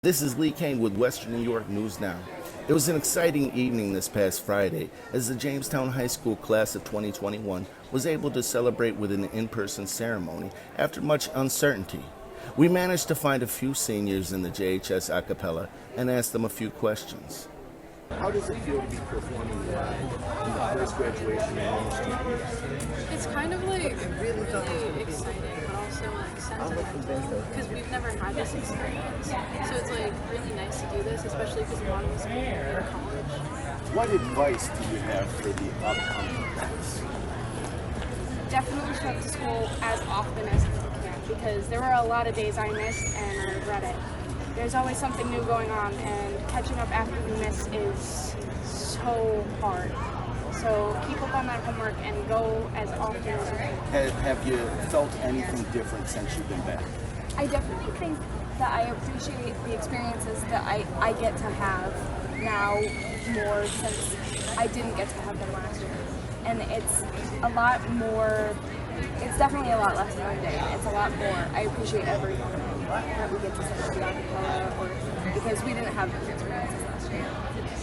This is Lee Kane with WNY News Now. It was an exciting evening this past Friday as the Jamestown High School class of 2021 was able to celebrate with an in-person ceremony after much uncertainty. We managed to find a few seniors in the JHS a cappella and asked them a few questions. How does it feel to be performing live in the first graduation of students? It's kind of like really exciting, but also like sentimental because we've never had this experience. So it's like really nice to do this, especially because a lot of us are in college. What advice do you have for the upcoming class? Definitely show up to school as often as you can because there were a lot of days I missed and I regret it. There's always something new going on, and catching up after you miss is so hard. So keep up on that homework and go as often as you can. Have you felt anything different since you've been back? I definitely think that I appreciate the experiences that I get to have now more since I didn't get to have them last year. And it's a lot more, it's definitely a lot less mundane. It's a lot more, I appreciate every moment that we get to sing the acapella, or because we didn't have those experiences last year.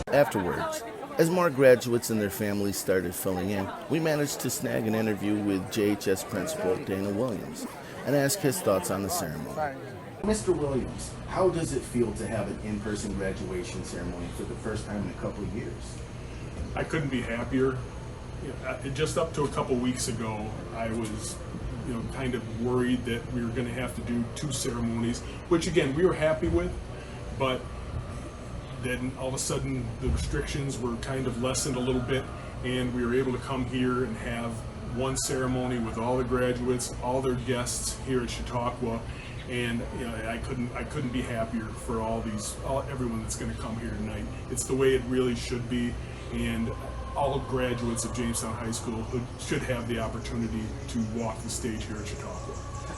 Afterwards, as more graduates and their families started filling in, we managed to snag an interview with JHS Principal Dana Williams and ask his thoughts on the ceremony. Mr. Williams, how does it feel to have an in-person graduation ceremony for the first time in a couple of years? I couldn't be happier. Just up to a couple weeks ago, I was kind of worried that we were going to have to do two ceremonies, which again, we were happy with, but then all of a sudden the restrictions were kind of lessened a little bit, and we were able to come here and have one ceremony with all the graduates, all their guests here at Chautauqua, and I couldn't be happier for everyone that's going to come here tonight. It's the way it really should be, and all graduates of Jamestown High School should have the opportunity to walk the stage here at Chautauqua.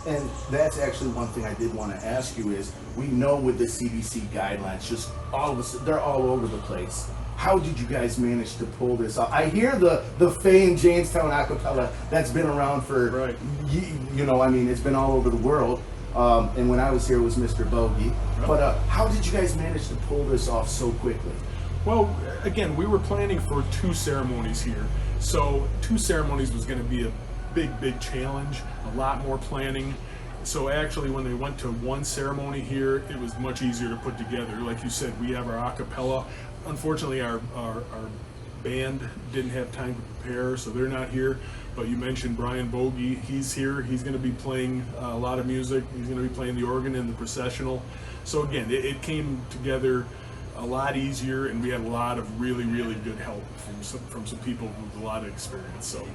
And that's actually one thing I did want to ask you is, we know with the CDC guidelines, just all of us, they're all over the place. How did you guys manage to pull this off? I hear the famed Jamestown a cappella that's been around for, right. It's been all over the world. And when I was here, it was Mr. Bogey. Right. But how did you guys manage to pull this off so quickly? Well, again, we were planning for two ceremonies here. So two ceremonies was going to be a big challenge, a lot more planning. So actually when they went to one ceremony here, it was much easier to put together. Like you said, we have our a cappella. Unfortunately, our band didn't have time to prepare, so they're not here. But you mentioned Brian Bogey, he's here. He's going to be playing a lot of music. He's going to be playing the organ in the processional. So again, it came together a lot easier, and we had a lot of really good help from some people with a lot of experience. So